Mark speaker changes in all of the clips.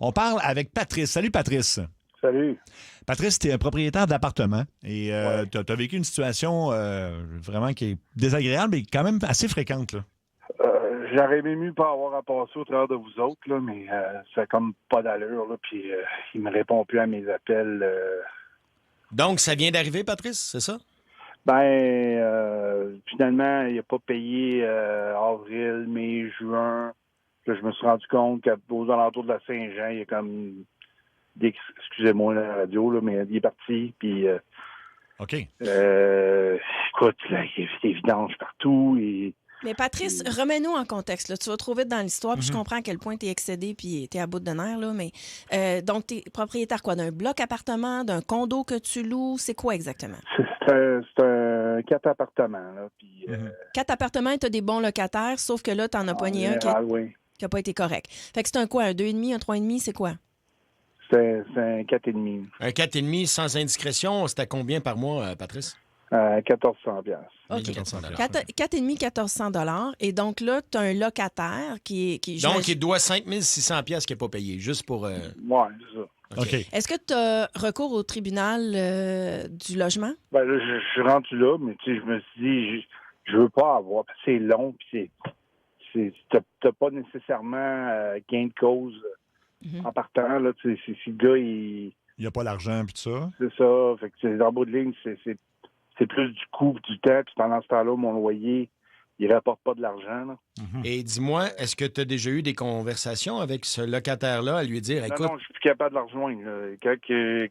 Speaker 1: On parle avec Patrice. Salut, Patrice.
Speaker 2: Salut.
Speaker 1: Patrice, tu es un propriétaire d'appartement et tu as vécu une situation vraiment qui est désagréable mais quand même assez fréquente, là.
Speaker 2: J'aurais aimé mieux pas avoir à passer au travers de vous autres, là, mais ça a comme pas d'allure, là, puis il me répond plus à mes appels.
Speaker 3: Donc, ça vient d'arriver, Patrice, c'est ça?
Speaker 2: Finalement, il n'a pas payé avril, mai, juin. Là, je me suis rendu compte qu'aux alentours de la Saint-Jean, il y a comme excusez-moi la radio, là, mais il est parti, puis
Speaker 1: OK.
Speaker 2: écoute, là, il y a des vidanges partout, et
Speaker 4: Mais Patrice, remets-nous en contexte. Là. Tu vas trop vite dans l'histoire, puis je comprends à quel point tu es excédé puis tu es à bout de nerfs. Là, mais donc, tu es propriétaire quoi? D'un bloc appartement, d'un condo que tu loues? C'est quoi exactement?
Speaker 2: c'est un 4 appartements. Là, puis,
Speaker 4: 4 appartements et tu as des bons locataires, sauf que là, tu en as pogné un qui
Speaker 2: oui.
Speaker 4: n'a pas été correct. Fait que c'est un quoi? Un 2,5, un 3,5, c'est quoi?
Speaker 2: C'est un 4,5.
Speaker 3: Un 4,5 sans indiscrétion, c'était combien par mois, Patrice?
Speaker 2: 1400 piastres.
Speaker 4: OK.
Speaker 3: 1400
Speaker 4: 4,5, 1400 $. Et donc là, tu as un locataire qui
Speaker 3: Donc, il doit 5600 piastres qu'il n'a pas payé, juste pour...
Speaker 2: Oui, c'est ça.
Speaker 1: OK.
Speaker 4: Est-ce que tu as recours au tribunal du logement?
Speaker 2: Ben, là, je suis rendu là, mais tu sais, je me suis dit, je veux pas avoir, parce que c'est long, puis t'as pas nécessairement gain de cause en partant, là, tu sais, si le gars,
Speaker 1: Il n'y a pas l'argent puis tout ça.
Speaker 2: c'est ça, fait que en bout de ligne, c'est plus du coût que du temps, puis pendant ce temps-là, mon loyer, il rapporte pas de l'argent, là.
Speaker 3: Et dis-moi, est-ce que tu as déjà eu des conversations avec ce locataire-là à lui dire, écoute...
Speaker 2: Non, je suis plus capable de le rejoindre, là.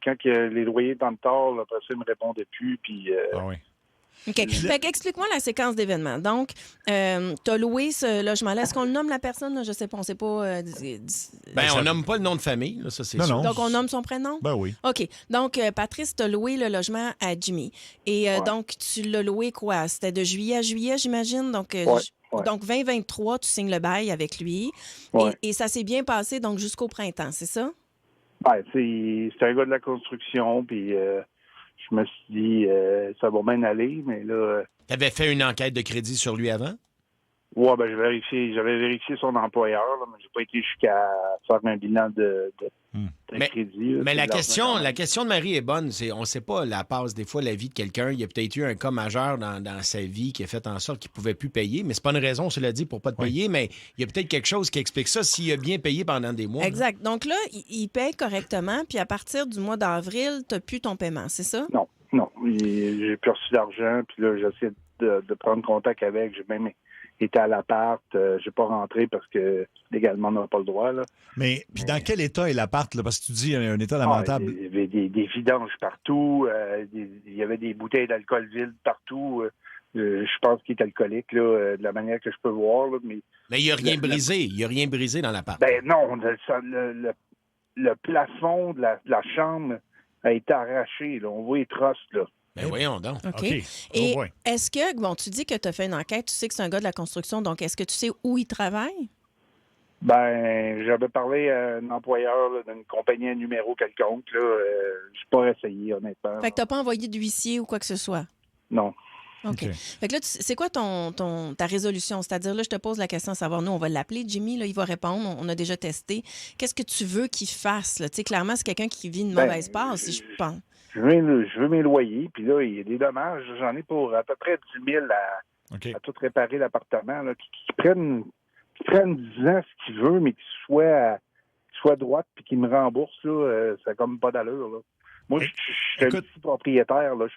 Speaker 2: Quand les loyers dans le tard, là, après ça, il me répondait plus, puis...
Speaker 1: Ah oui.
Speaker 4: OK. Fait qu'explique-moi la séquence d'événements. Donc, tu as loué ce logement-là. Est-ce qu'on le nomme la personne? Là? Je sais pas, on sait pas.
Speaker 3: on nomme pas le nom de famille, là, ça c'est
Speaker 1: Non,
Speaker 3: sûr.
Speaker 1: non.
Speaker 4: Donc, on nomme son prénom?
Speaker 1: Ben oui.
Speaker 4: OK. Donc, Patrice, tu as loué le logement à Jimmy. Et donc, tu l'as loué quoi? C'était de juillet à juillet, j'imagine? Donc,
Speaker 2: Ouais.
Speaker 4: donc 2023, tu signes le bail avec lui.
Speaker 2: Ouais.
Speaker 4: Et ça s'est bien passé donc jusqu'au printemps, c'est ça?
Speaker 2: Ben, c'est un gars de la construction, puis je me suis dit, ça va bien aller, mais là...
Speaker 3: Tu avais fait une enquête de crédit sur lui avant?
Speaker 2: Ouais, ben j'avais vérifié son employeur, là, mais j'ai pas été jusqu'à faire un bilan de crédit. Là,
Speaker 3: Mais la
Speaker 2: c'est
Speaker 3: question
Speaker 2: l'argent
Speaker 3: de Marie est bonne. On ne sait pas la passe des fois la vie de quelqu'un. Il y a peut-être eu un cas majeur dans sa vie qui a fait en sorte qu'il ne pouvait plus payer. Mais c'est pas une raison, cela dit, pour pas te payer. Mais il y a peut-être quelque chose qui explique ça s'il a bien payé pendant des mois.
Speaker 4: Exact. Donc là, il paye correctement, puis à partir du mois d'avril, tu n'as plus ton paiement, c'est ça?
Speaker 2: Non. J'ai plus reçu d'argent, puis là, j'essaie de prendre contact avec. J'ai même été à l'appart. J'ai pas rentré parce que légalement, on n'a pas le droit. Là.
Speaker 1: Mais puis dans quel état est l'appart? Là? Parce que tu dis un état lamentable.
Speaker 2: Il y avait des vidanges partout. Il y avait des bouteilles d'alcool vides partout. Je pense qu'il est alcoolique, là, de la manière que je peux voir. Là, mais
Speaker 3: il n'y a rien brisé. Il n'y a rien brisé dans l'appart.
Speaker 2: Ben non, le plafond de la chambre a été arraché. Là. On voit les trosses, là.
Speaker 3: Ben voyons donc.
Speaker 4: OK.
Speaker 1: OK.
Speaker 4: Et
Speaker 1: Oh boy.
Speaker 4: est-ce que, bon, tu dis que tu as fait une enquête, tu sais que c'est un gars de la construction, donc est-ce que tu sais où il travaille?
Speaker 2: Ben, j'avais parlé à un employeur là, d'une compagnie à numéro quelconque. Je n'ai pas essayé, honnêtement.
Speaker 4: Fait que tu n'as pas envoyé d'huissier ou quoi que ce soit?
Speaker 2: Non.
Speaker 4: OK.
Speaker 1: OK.
Speaker 4: Fait que là, c'est quoi ta résolution? C'est-à-dire, là, je te pose la question à savoir, nous, on va l'appeler Jimmy, là, il va répondre, on a déjà testé. Qu'est-ce que tu veux qu'il fasse? Là? Tu sais, clairement, c'est quelqu'un qui vit une mauvaise passe, si je pense.
Speaker 2: Je veux mes loyers, puis là, il y a des dommages. J'en ai pour à peu près 10 000 à tout réparer l'appartement, là, qui prennent 10 ans ce qu'il veut, mais qu'il soit droite puis qu'il me rembourse, là, ça n'a comme pas d'allure. Là. Moi, je suis un petit propriétaire, là,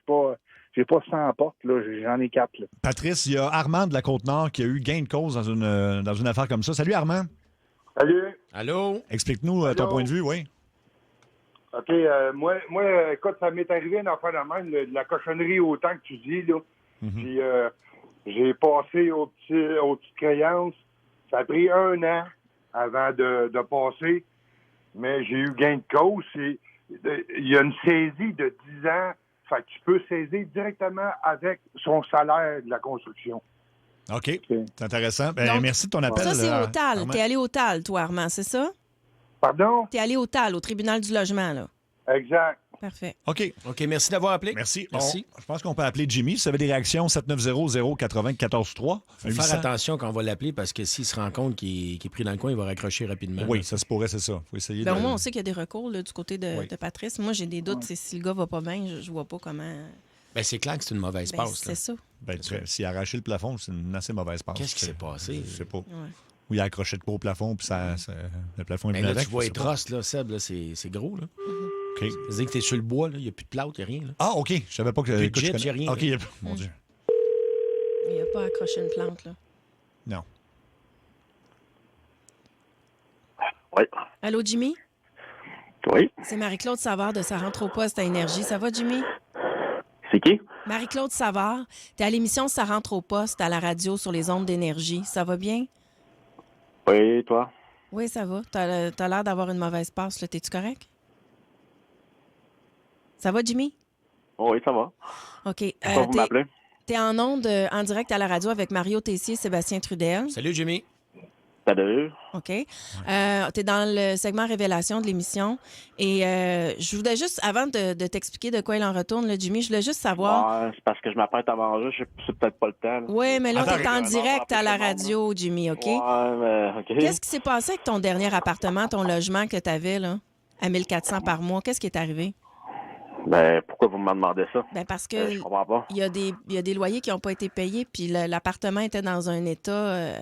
Speaker 2: j'ai pas 100 portes, là, j'en ai 4. Là.
Speaker 1: Patrice, il y a Armand de la Côte-Nord qui a eu gain de cause dans une affaire comme ça. Salut Armand.
Speaker 2: Salut.
Speaker 3: Allô?
Speaker 1: Explique-nous ton point de vue, oui.
Speaker 5: OK. Moi, écoute, ça m'est arrivé une affaire de même, de la cochonnerie autant que tu dis, là. Puis j'ai passé aux petites créances. Ça a pris 1 an avant de passer, mais j'ai eu gain de cause. Il y a une saisie de 10 ans. Fait que tu peux saisir directement avec son salaire de la construction.
Speaker 1: OK. C'est intéressant. Ben,
Speaker 4: Donc,
Speaker 1: merci de ton appel.
Speaker 4: Ça, c'est au TAL.
Speaker 1: Armand.
Speaker 4: T'es allé au TAL, toi, Armand, c'est ça?
Speaker 5: Pardon?
Speaker 4: T'es allé au TAL, au tribunal du logement, là.
Speaker 5: Exact.
Speaker 4: Parfait.
Speaker 1: OK.
Speaker 3: OK, merci d'avoir appelé.
Speaker 1: Merci.
Speaker 3: Merci.
Speaker 1: Je pense qu'on peut appeler Jimmy. Si vous avez des réactions, 790-080-14-3.
Speaker 3: Faut faire attention quand on va l'appeler parce que s'il se rend compte qu'il est pris dans le coin, il va raccrocher rapidement.
Speaker 1: Oui, ça se pourrait, c'est ça. Faut essayer
Speaker 4: Au moins, on sait qu'il y a des recours là, du côté
Speaker 1: Oui.
Speaker 4: de Patrice. Moi, j'ai des doutes. Si le gars va pas bien, je vois pas comment.
Speaker 3: Ben, c'est clair que c'est une mauvaise passe.
Speaker 4: C'est
Speaker 3: là.
Speaker 4: ça.
Speaker 1: S'il a arraché le plafond, c'est une assez mauvaise passe.
Speaker 3: Qu'est-ce qui s'est passé?
Speaker 1: Je sais pas.
Speaker 4: Ouais.
Speaker 1: Ou il a accroché de quoi au plafond, puis le plafond est
Speaker 3: Ben
Speaker 1: venu
Speaker 3: là,
Speaker 1: avec.
Speaker 3: tu vois
Speaker 1: je
Speaker 3: les
Speaker 1: sais pas.
Speaker 3: trosses, là, Seb, là, c'est gros. Là.
Speaker 1: OK.
Speaker 3: Ça veut dire que t'es sur le bois, il n'y a plus de plâtre, il n'y a rien. Là.
Speaker 1: Ah, OK. Je savais pas que...
Speaker 3: Plus de
Speaker 1: écoute, je
Speaker 3: jet,
Speaker 1: connais-
Speaker 3: y a rien,
Speaker 1: OK,
Speaker 3: là.
Speaker 1: mon Dieu.
Speaker 4: Il a pas accroché une plante, là.
Speaker 1: Non.
Speaker 2: Oui.
Speaker 4: Allô, Jimmy?
Speaker 2: Oui.
Speaker 4: C'est Marie-Claude Savard de Ça rentre au poste à Énergie. Ça va, Jimmy?
Speaker 2: C'est qui?
Speaker 4: Marie-Claude Savard, t'es à l'émission Ça rentre au poste à la radio sur les ondes d'Énergie. Ça va bien?
Speaker 2: Oui, toi?
Speaker 4: Oui, ça va. T'as l'air d'avoir une mauvaise passe, là. T'es-tu correct? Ça va, Jimmy?
Speaker 2: Oui, ça va.
Speaker 4: OK.
Speaker 2: Pourquoi vous m'appelez?
Speaker 4: T'es en onde en direct à la radio avec Mario Tessier et Sébastien Trudel.
Speaker 3: Salut, Jimmy.
Speaker 2: Salut.
Speaker 4: OK. T'es dans le segment Révélation de l'émission. Et je voulais juste, avant de t'expliquer de quoi il en retourne, là, Jimmy, je voulais juste savoir...
Speaker 2: Ouais, c'est parce que je m'apprête à manger, c'est peut-être pas le temps. Là.
Speaker 4: Oui, mais là,
Speaker 1: Attends,
Speaker 4: t'es en
Speaker 2: non,
Speaker 4: direct
Speaker 2: non,
Speaker 4: à la
Speaker 2: non,
Speaker 4: radio, Jimmy, OK?
Speaker 2: Ouais, mais OK.
Speaker 4: Qu'est-ce qui s'est passé avec ton dernier appartement, ton logement que t'avais, là, à 1400 par mois? Qu'est-ce qui est arrivé?
Speaker 2: Ben, pourquoi vous me demandez ça?
Speaker 4: Ben parce que
Speaker 2: Je comprends pas.
Speaker 4: il y a des loyers qui n'ont pas été payés, puis l'appartement était dans un état...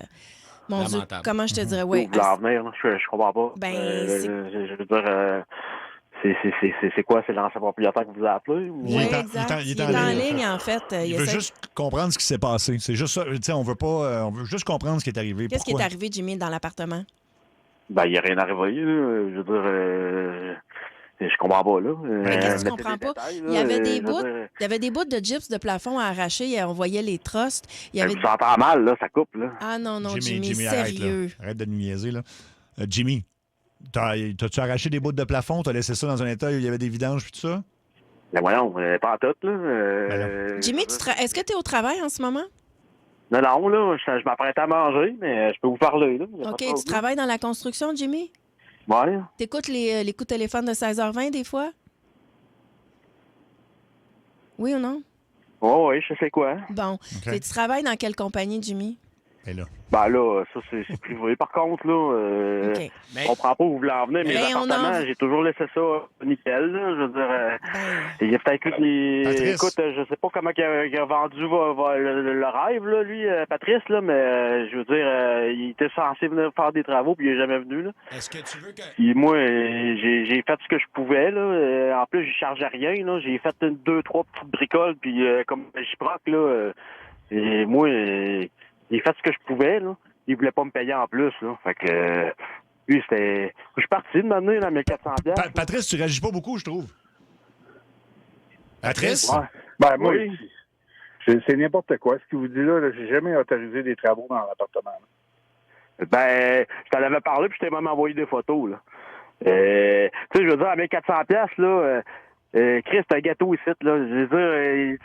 Speaker 4: mon Dieu,
Speaker 3: Lamentable.
Speaker 4: comment je te dirais?
Speaker 2: Vous
Speaker 4: Oui.
Speaker 2: voulez en venir, là? Je comprends pas.
Speaker 4: Ben,
Speaker 2: je veux dire, c'est quoi? C'est l'ancien propriétaire que vous a appelé? Ou...
Speaker 1: Il
Speaker 4: Oui,
Speaker 1: est en-
Speaker 4: exact.
Speaker 1: il est
Speaker 4: Il
Speaker 1: en
Speaker 4: est en
Speaker 1: ligne,
Speaker 4: ligne, en fait.
Speaker 1: Il veut juste comprendre ce qui s'est passé. C'est juste ça. Tu sais, on veut pas... on veut juste comprendre ce qui est arrivé.
Speaker 4: Qu'est-ce qui est
Speaker 1: Pourquoi?
Speaker 4: arrivé, Jimmy, dans l'appartement?
Speaker 2: Ben, il n'y a rien arrivé, là. Je veux dire, je comprends pas, là.
Speaker 4: Mais qu'est-ce que tu
Speaker 2: mettez
Speaker 4: comprends
Speaker 2: des
Speaker 4: pas?
Speaker 2: détails, là.
Speaker 4: Il y avait des
Speaker 2: Je veux
Speaker 4: bouts.
Speaker 2: dire,
Speaker 4: Il y avait des bouts de gyps de plafond à arracher. Et on voyait les trustes. Il y avait...
Speaker 2: vous entendez mal, là, ça coupe, là.
Speaker 4: Ah non, non, Jimmy,
Speaker 1: arrête,
Speaker 4: sérieux.
Speaker 1: là. Arrête de nous niaiser, là. Jimmy, t'as-tu arraché des bouts de plafond? T'as laissé ça dans un état où il y avait des vidanges puis tout ça?
Speaker 2: Ben voyons, pas en tout, là.
Speaker 4: Jimmy, est-ce que tu es au travail en ce moment?
Speaker 2: Non, non, là, je m'apprête à manger, mais je peux vous parler, là. Y a pas
Speaker 4: OK.
Speaker 2: de
Speaker 4: Tu
Speaker 2: trouble.
Speaker 4: travailles dans la construction, Jimmy?
Speaker 2: Ouais.
Speaker 4: T'écoutes les coups de téléphone de 16h20 des fois? Oui ou non?
Speaker 2: Ouais, je sais quoi.
Speaker 4: Bon. Et tu travailles dans quelle compagnie, Jimmy?
Speaker 1: Et là.
Speaker 2: Ben là, ça, c'est privé. Par contre, là,
Speaker 4: OK.
Speaker 2: je comprends pas où vous voulez en venir, mais
Speaker 4: Ben,
Speaker 2: les
Speaker 4: on
Speaker 2: appartements,
Speaker 4: en-
Speaker 2: j'ai toujours laissé ça nickel, là. Je veux dire,
Speaker 4: Ben,
Speaker 2: il y a peut-être eu des...
Speaker 1: Patrice.
Speaker 2: Écoute, je sais pas comment il a vendu le rêve, là, lui, Patrice, là, mais je veux dire, il était censé venir faire des travaux, puis il est jamais venu, là.
Speaker 3: Est-ce que tu veux que...
Speaker 2: Puis moi, j'ai fait ce que je pouvais, là. En plus, je chargeais rien, là. J'ai fait 2-3 petites bricoles, puis comme j'y proc, là, et moi, j'ai fait ce que je pouvais, là. Il voulait pas me payer en plus, là. Fait que, lui, c'était... Je suis parti de m'amener, là, 1400 piastres.
Speaker 1: Patrice, tu réagis pas beaucoup, je trouve. Patrice?
Speaker 2: Ouais.
Speaker 5: Ben, moi,
Speaker 2: Oui.
Speaker 5: c'est n'importe quoi. Ce qu'il vous dit là, j'ai jamais autorisé des travaux dans l'appartement. là.
Speaker 2: Ben, je t'en avais parlé, puis je t'ai même envoyé des photos, là. Tu sais, je veux dire, à 1400 piastres, là, Chris, c'est un gâteau ici, là. Je veux dire,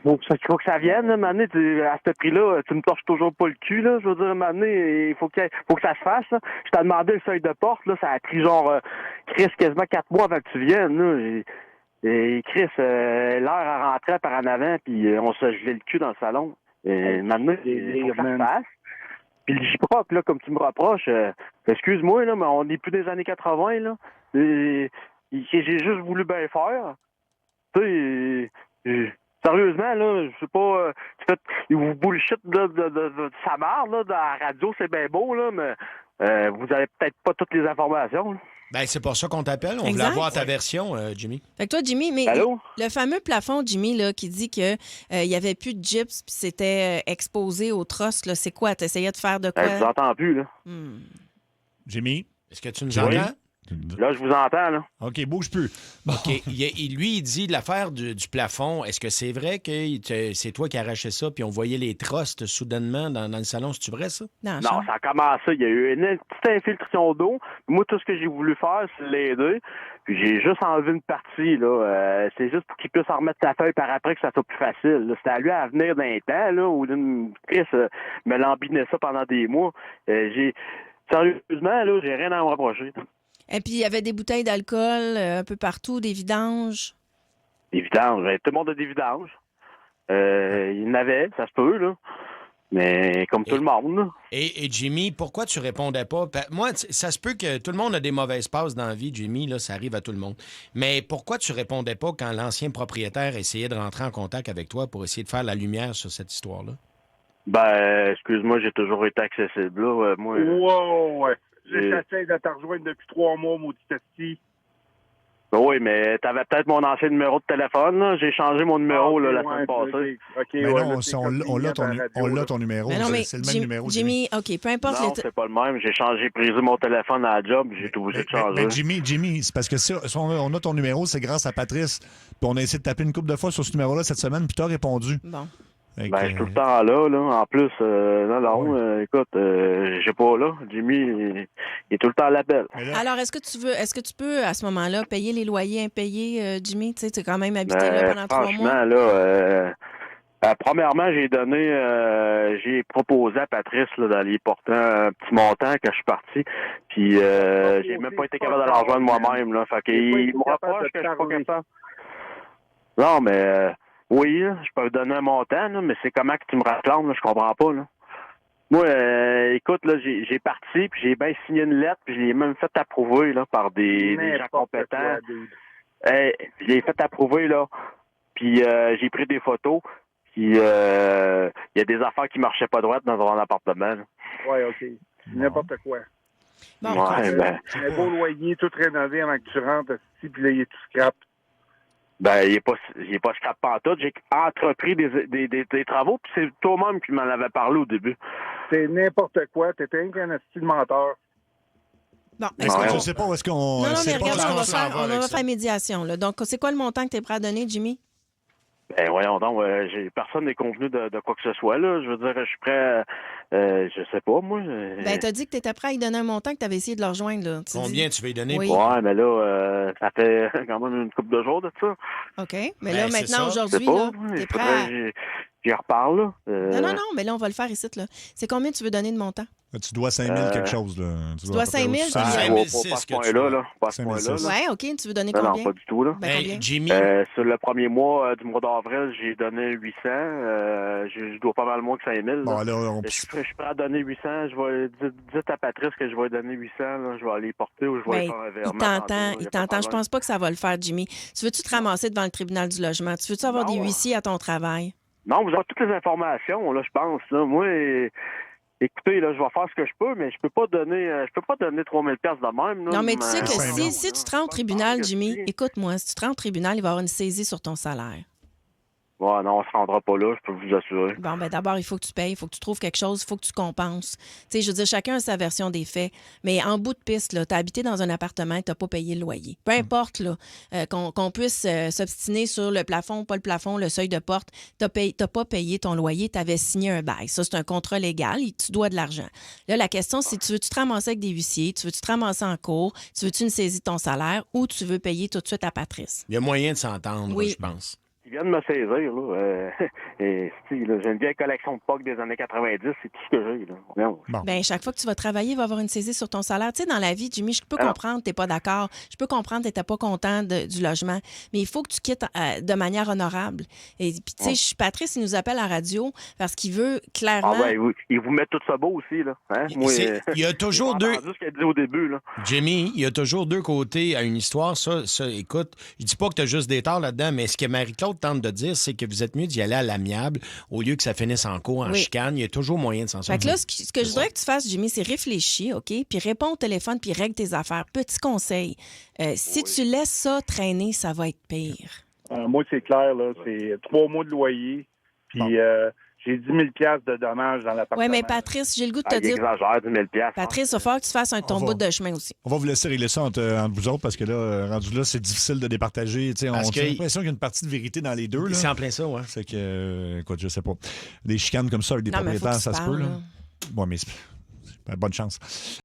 Speaker 2: faut que ça vienne, là, maintenant, à ce prix-là, tu me torches toujours pas le cul, là. Je veux dire, maintenant, il faut que ça se fasse, là. Je t'ai demandé le seuil de porte, là, ça a pris genre, Chris, quasiment 4 mois avant que tu viennes, là. Et Chris, l'air a rentré par en avant, puis on se gelait le cul dans le salon. Et maintenant, il faut que ça se fasse. Puis le J-Proc, là, comme tu me reproches, excuse-moi, là, mais on n'est plus des années 80, là. Et j'ai juste voulu bien faire. Tu sais, sérieusement, là, je sais pas, vous bullshit de sa mère, là, dans la radio, c'est bien beau, là, mais vous avez peut-être pas toutes les informations, là.
Speaker 3: Ben, c'est pour ça qu'on t'appelle. On voulait
Speaker 4: Exact.
Speaker 3: avoir ta version, Jimmy.
Speaker 4: fait que toi, Jimmy, mais
Speaker 2: Allô?
Speaker 4: le fameux plafond, Jimmy, là, qui dit que il y avait plus de gyps puis c'était exposé au tross, là, c'est quoi? T'essayais de faire de quoi?
Speaker 2: Je vous entends plus, là.
Speaker 1: Jimmy?
Speaker 3: Est-ce que tu nous
Speaker 1: Oui.
Speaker 3: entends?
Speaker 2: Là, je vous entends, là.
Speaker 1: OK, bouge plus. Bon.
Speaker 3: OK. Lui, il dit l'affaire du plafond. Est-ce que c'est vrai que c'est toi qui arrachais ça, puis on voyait les trustes soudainement dans le salon? C'est-tu vrai, ça?
Speaker 4: Dans la
Speaker 2: Non,
Speaker 4: chambre?
Speaker 2: ça a commencé. Il y a eu une petite infiltration d'eau. Moi, tout ce que j'ai voulu faire, c'est l'aider. Puis j'ai juste enlevé une partie, là. C'est juste pour qu'il puisse en remettre sa feuille par après que ça soit plus facile, là. C'était à lui à venir d'un temps, là, où Chris me lambinait ça pendant des mois. Sérieusement, là, j'ai rien à me reprocher.
Speaker 4: Et puis, il y avait des bouteilles d'alcool un peu partout, des vidanges.
Speaker 6: Des vidanges. Tout le monde a des vidanges. Il y en avait, ça se peut, là. Mais comme tout le monde, là.
Speaker 3: Et Jimmy, pourquoi tu répondais pas? Moi, ça se peut que tout le monde a des mauvaises passes dans la vie, Jimmy, là, ça arrive à tout le monde. Mais pourquoi tu répondais pas quand l'ancien propriétaire essayait de rentrer en contact avec toi pour essayer de faire la lumière sur cette histoire-là?
Speaker 6: Ben, excuse-moi, j'ai toujours été accessible, là. Moi,
Speaker 5: Ouais. J'essaie de te rejoindre depuis 3 mois, maudit petit.
Speaker 6: Ben oui, mais t'avais peut-être mon ancien numéro de téléphone, là. J'ai changé mon numéro, là, la semaine passée.
Speaker 1: Mais non, on l'a ton numéro.
Speaker 4: Mais non, mais
Speaker 1: c'est le même numéro.
Speaker 4: Jimmy, OK, peu importe.
Speaker 6: Non, c'est pas le même. J'ai brisé mon téléphone à la job, j'ai été obligé de changer.
Speaker 1: Mais Jimmy, c'est parce que si on a ton numéro, c'est grâce à Patrice. Puis on a essayé de taper une couple de fois sur ce numéro-là cette semaine, puis t'as répondu.
Speaker 4: Bon.
Speaker 6: Ben, je suis tout le temps là. En plus, écoute, j'ai pas là. Jimmy, il est tout le temps à l'appel.
Speaker 4: Alors, est-ce que tu peux, à ce moment-là, payer les loyers impayés, Jimmy? Tu sais, tu as quand même habité là pendant 3 mois.
Speaker 6: Franchement, là, premièrement, j'ai proposé à Patrice là, d'aller porter un petit montant quand je suis parti. Puis, j'ai même pas été capable de la rejoindre moi-même. Là. Fait qu'il me reproche que je suis pas capable. Non, mais... oui, là, je peux donner un montant, là, mais c'est comment que tu me réclames, là, je comprends pas. Là. Moi, écoute, là, j'ai parti, puis j'ai bien signé une lettre, puis je l'ai même fait approuver là, par des gens compétents. Je l'ai fait approuver, là, puis j'ai pris des photos, puis il y a des affaires qui marchaient pas droite dans mon appartement.
Speaker 5: Oui, OK. N'importe quoi.
Speaker 4: Bon,
Speaker 5: un beau loyer, tout rénové avant que tu rentres ici, puis là, il est tout scrap.
Speaker 6: Ben, il est pas scrap pantoute. J'ai entrepris des travaux, puis c'est toi-même qui m'en avais parlé au début.
Speaker 5: C'est n'importe quoi. T'étais un asti de menteur.
Speaker 4: Bon,
Speaker 1: je sais pas où est-ce qu'on...
Speaker 4: Non, mais regarde, on va
Speaker 1: ça.
Speaker 4: faire médiation. Là. Donc, c'est quoi le montant que tu es prêt à donner, Jimmy?
Speaker 6: Ben voyons donc, personne n'est convenu de quoi que ce soit, là. Je veux dire, je suis prêt, je sais pas, moi.
Speaker 4: Ben, t'as dit que t'étais prêt à y donner un montant que t'avais essayé de le rejoindre, là.
Speaker 3: Combien tu veux y donner?
Speaker 4: Oui.
Speaker 6: Ouais, mais là, ça fait quand même une couple de jours de ça.
Speaker 4: OK. Mais là, maintenant,
Speaker 6: Je
Speaker 4: aujourd'hui,
Speaker 6: sais pas,
Speaker 4: là, t'es prêt à...
Speaker 6: J'y reparle, là.
Speaker 4: Non, mais là, on va le faire ici, là. C'est combien tu veux donner de montant?
Speaker 1: Tu dois 5 000 quelque chose. Là.
Speaker 4: Tu dois 5 000?
Speaker 6: Pas à ce point-là, là. Pas à ce point-là.
Speaker 4: Ouais, OK. Tu veux donner combien?
Speaker 6: Non, pas du tout, là.
Speaker 4: Ben, combien?
Speaker 3: Jimmy?
Speaker 6: Sur le premier mois du mois d'avril, j'ai donné 800. Je dois pas mal moins que 5 000.
Speaker 1: Bon, là,
Speaker 6: je suis prêt à donner 800. Dites à Patrice que je vais lui donner 800. Là. Je vais aller porter ou je vais aller faire un virement.
Speaker 4: Il t'entend. Je pense pas que ça va le faire, Jimmy. Tu veux-tu te ramasser devant le tribunal du logement? Tu veux-tu avoir des huissiers à ton travail?
Speaker 6: Non, vous avez toutes les informations, là, je pense. Là. Moi, écoutez, là, je vais faire ce que je peux, mais je peux pas donner 3 000 $ de même. Là,
Speaker 4: non, mais tu sais que si tu te rends au tribunal, Jimmy, écoute-moi, si tu te rends au tribunal, il va y avoir une saisie sur ton salaire.
Speaker 6: Ouais, non, on se rendra pas là, je peux vous assurer.
Speaker 4: Bon, ben d'abord, il faut que tu payes, il faut que tu trouves quelque chose, il faut que tu compenses. Tu sais, je veux dire, chacun a sa version des faits. Mais en bout de piste, là, t'as habité dans un appartement et t'as pas payé le loyer. Peu importe, là, qu'on puisse s'obstiner sur le plafond, pas le plafond, le seuil de porte, t'as pas payé ton loyer, t'avais signé un bail. Ça, c'est un contrat légal et tu dois de l'argent. Là, la question, c'est tu veux-tu te ramasser avec des huissiers, tu veux-tu te ramasser en cours, tu veux-tu une saisie de ton salaire ou tu veux payer tout de suite à Patrice?
Speaker 3: Il y a moyen de s'entendre,
Speaker 4: oui.
Speaker 3: Je pense.
Speaker 6: Ils viennent de me saisir, là. J'ai une vieille collection de POC des années 90, c'est tout ce que j'ai, là.
Speaker 1: Bon.
Speaker 4: Bien, chaque fois que tu vas travailler, il va y avoir une saisie sur ton salaire. Tu sais, dans la vie, Jimmy, je peux comprendre que tu n'es pas d'accord. Je peux comprendre que tu n'étais pas content du logement. Mais il faut que tu quittes de manière honorable. Et puis, tu sais, Patrice, il nous appelle à la radio parce qu'il veut clairement...
Speaker 6: Ah, ben, il vous met tout ça beau aussi, là. Hein? Moi,
Speaker 3: il y a toujours deux...
Speaker 6: ce qu'elle dit au début, là.
Speaker 3: Jimmy, il y a toujours deux côtés à une histoire. Ça, écoute, je dis pas que tu as juste des torts là-dedans, mais ce que Marie-Claude tente de dire, c'est que vous êtes mieux d'y aller à l'amiable au lieu que ça finisse en cours, en chicane. Il y a toujours moyen de s'en sortir.
Speaker 4: Fait que là, ce que je voudrais que tu fasses, Jimmy, c'est réfléchir, OK? Puis réponds au téléphone, puis règle tes affaires. Petit conseil. Si tu laisses ça traîner, ça va être pire.
Speaker 5: Moi, c'est clair, là. C'est 3 mois de loyer. Puis j'ai 10 000 $ de dommages dans l'appartement.
Speaker 4: Oui, mais Patrice, j'ai le goût de te
Speaker 6: Il
Speaker 4: dire...
Speaker 6: exagère 10 000 $.
Speaker 4: Patrice, il va falloir que tu fasses ton bout de chemin aussi.
Speaker 1: On va vous laisser régler ça entre vous autres parce que là, rendu là, c'est difficile de départager. On a l'impression qu'il y a une partie de vérité dans les deux. Là.
Speaker 3: C'est en plein ça, ouais.
Speaker 1: C'est que, écoute, je sais pas. Des chicanes comme ça avec des propriétaires, ça se peut. Là. Bon, mais bonne chance.